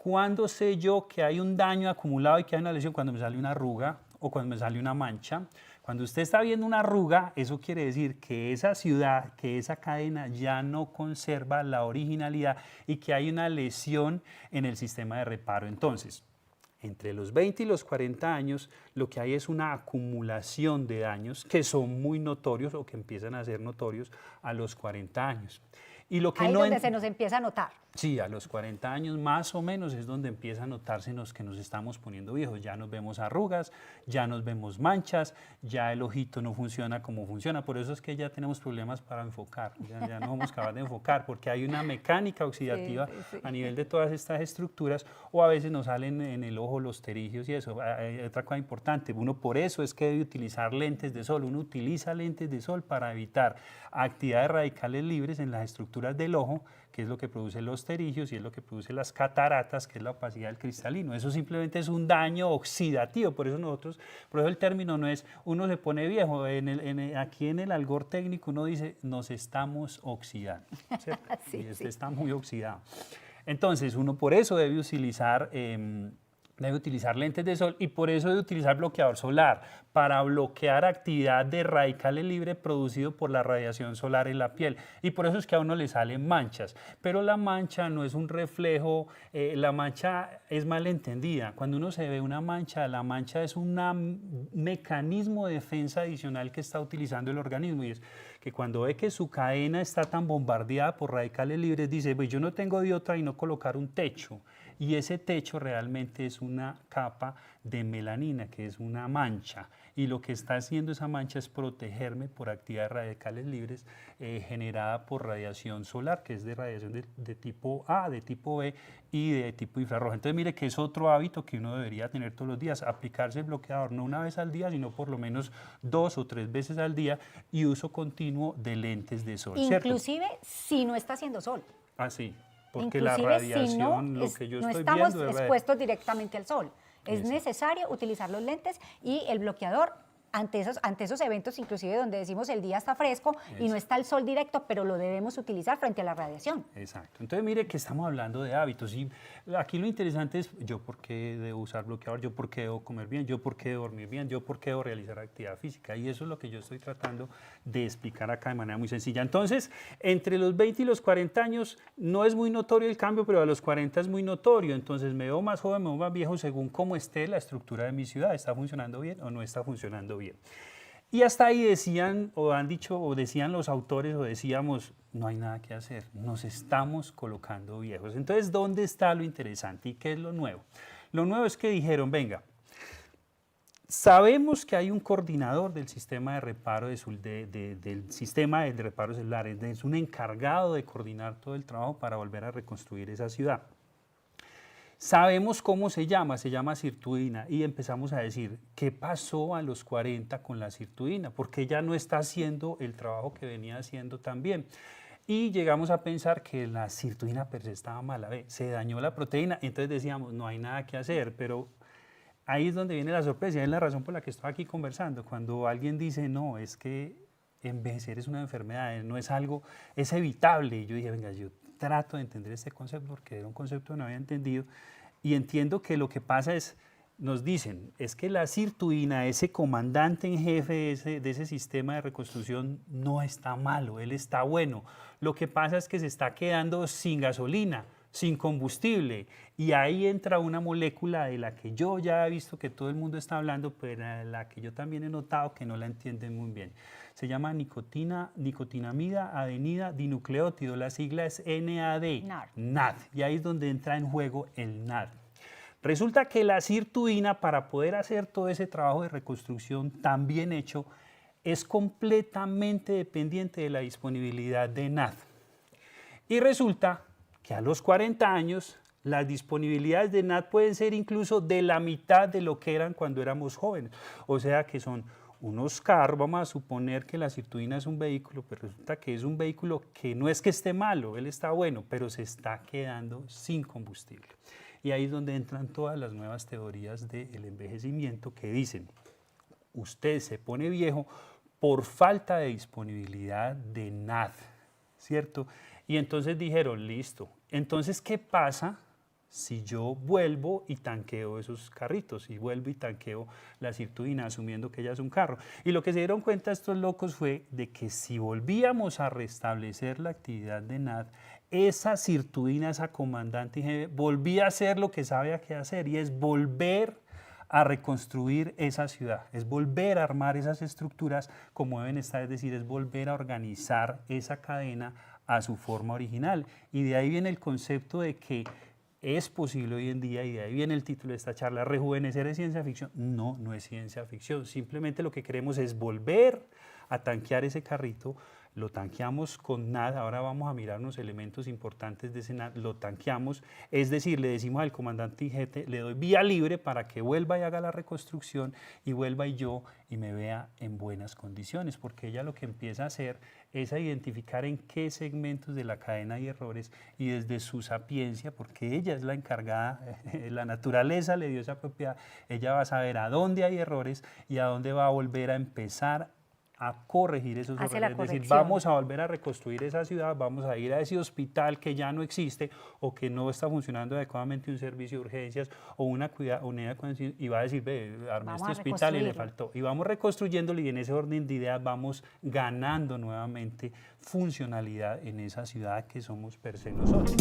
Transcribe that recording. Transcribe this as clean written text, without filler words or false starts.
¿Cuándo sé yo que hay un daño acumulado y que hay una lesión? Cuando me sale una arruga o cuando me sale una mancha. Cuando usted está viendo una arruga, eso quiere decir que esa ciudad, que esa cadena ya no conserva la originalidad y que hay una lesión en el sistema de reparo. Entonces, entre los 20 y los 40 años, lo que hay es una acumulación de daños que son muy notorios o que empiezan a ser notorios a los 40 años. Y lo que Ahí no donde se nos empieza a notar. Sí, a los 40 años más o menos es donde empieza a notársenos que nos estamos poniendo viejos. Ya nos vemos arrugas, ya nos vemos manchas, ya el ojito no funciona como funciona. Por eso es que ya tenemos problemas para enfocar, ya no somos capaces de enfocar, porque hay una mecánica oxidativa Sí. a nivel de todas estas estructuras, o a veces nos salen en el ojo los terigios y eso. Hay otra cosa importante, uno por eso es que debe utilizar lentes de sol. Uno utiliza lentes de sol para evitar actividades radicales libres en las estructuras del ojo, que es lo que produce los terigios y es lo que produce las cataratas, que es la opacidad del cristalino. Eso simplemente es un daño oxidativo, por eso el término no es uno se pone viejo, aquí en el algor técnico uno dice nos estamos oxidando, ¿cierto? Sí, Y sí. está muy oxidado. Entonces uno por eso debe utilizar lentes de sol y por eso debe utilizar bloqueador solar para bloquear actividad de radicales libres producido por la radiación solar en la piel. Y por eso es que a uno le salen manchas. Pero la mancha no es un reflejo, la mancha es mal entendida. Cuando uno se ve una mancha, la mancha es un mecanismo de defensa adicional que está utilizando el organismo y es que cuando ve que su cadena está tan bombardeada por radicales libres, dice, pues yo no tengo de otra y no colocar un techo. Y ese techo realmente es una capa de melanina, que es una mancha. Y lo que está haciendo esa mancha es protegerme por actividades radicales libres generada por radiación solar, que es de radiación de tipo A, de tipo B y de tipo infrarrojo. Entonces mire que es otro hábito que uno debería tener todos los días, aplicarse el bloqueador no una vez al día, sino por lo menos 2 o 3 veces al día y uso continuo de lentes de sol, ¿cierto? Inclusive si no está haciendo sol. Así. Porque la Inclusive radiación, si no, lo que yo no estoy estamos viendo es expuestos directamente al sol. Es Exacto. necesario utilizar los lentes y el bloqueador ante esos eventos, inclusive donde decimos el día está fresco y no está el sol directo, pero lo debemos utilizar frente a la radiación. Exacto. Entonces mire que estamos hablando de hábitos y aquí lo interesante es yo por qué debo usar bloqueador, yo por qué debo comer bien, yo por qué debo dormir bien, yo por qué debo realizar actividad física y eso es lo que yo estoy tratando de explicar acá de manera muy sencilla. Entonces, entre los 20 y los 40 años no es muy notorio el cambio, pero a los 40 es muy notorio, entonces me veo más joven, me veo más viejo según cómo esté la estructura de mi ciudad, ¿está funcionando bien o no está funcionando bien? Y hasta ahí decían, o han dicho, o decían los autores, o decíamos, no hay nada que hacer, nos estamos colocando viejos. Entonces, ¿dónde está lo interesante y qué es lo nuevo? Lo nuevo es que dijeron, venga, sabemos que hay un coordinador del sistema de reparo del sistema de reparo celular, es un encargado de coordinar todo el trabajo para volver a reconstruir esa ciudad. Sabemos cómo se llama sirtuina y empezamos a decir, ¿qué pasó a los 40 con la sirtuina? Porque ella no está haciendo el trabajo que venía haciendo tan bien. Y llegamos a pensar que la sirtuina per se estaba mala, se dañó la proteína, entonces decíamos, no hay nada que hacer, pero ahí es donde viene la sorpresa, y es la razón por la que estoy aquí conversando. Cuando alguien dice, no, es que envejecer es una enfermedad, no es algo, es evitable. Y yo dije, venga, yo trato de entender este concepto porque era un concepto que no había entendido y entiendo que lo que pasa es, nos dicen, es que la sirtuina, ese comandante en jefe de ese sistema de reconstrucción no está malo, él está bueno. Lo que pasa es que se está quedando sin gasolina, sin combustible y ahí entra una molécula de la que yo ya he visto que todo el mundo está hablando, pero de la que yo también he notado que no la entienden muy bien. Se llama nicotinamida adenida dinucleótido, la sigla es NAD, NAD, y ahí es donde entra en juego el NAD. Resulta que la sirtuina, para poder hacer todo ese trabajo de reconstrucción tan bien hecho, es completamente dependiente de la disponibilidad de NAD. Y resulta que a los 40 años las disponibilidades de NAD pueden ser incluso de la mitad de lo que eran cuando éramos jóvenes. O sea que son unos carros, vamos a suponer que la sirtuina es un vehículo, pero resulta que es un vehículo que no es que esté malo, él está bueno, pero se está quedando sin combustible. Y ahí es donde entran todas las nuevas teorías del envejecimiento que dicen, usted se pone viejo por falta de disponibilidad de NAD, ¿cierto? Y entonces dijeron, listo, entonces, ¿qué pasa si yo vuelvo y tanqueo esos carritos, y vuelvo y tanqueo la Sirtuina, asumiendo que ella es un carro. Y lo que se dieron cuenta estos locos fue de que si volvíamos a restablecer la actividad de NAD, esa Sirtuina, esa comandante IGB, volvía a hacer lo que sabía que hacer, y es volver a reconstruir esa ciudad, es volver a armar esas estructuras como deben estar, es decir, es volver a organizar esa cadena a su forma original. Y de ahí viene el concepto de que es posible hoy en día, y de ahí viene el título de esta charla, ¿rejuvenecer es ciencia ficción? No, no es ciencia ficción, simplemente lo que queremos es volver a tanquear ese carrito. Lo tanqueamos con NAD, ahora vamos a mirar unos elementos importantes de ese NAD, lo tanqueamos, es decir, le decimos al comandante IGT, le doy vía libre para que vuelva y haga la reconstrucción, y vuelva y me vea en buenas condiciones, porque ella lo que empieza a hacer es a identificar en qué segmentos de la cadena hay errores, y desde su sapiencia, porque ella es la encargada, la naturaleza le dio esa propiedad, ella va a saber a dónde hay errores y a dónde va a volver a empezar a corregir esos errores, es decir, vamos a volver a reconstruir esa ciudad, vamos a ir a ese hospital que ya no existe o que no está funcionando adecuadamente, un servicio de urgencias o una unidad, y va a decir, ve, armé este hospital y le faltó, y vamos reconstruyéndolo, y en ese orden de ideas vamos ganando nuevamente funcionalidad en esa ciudad que somos per se nosotros.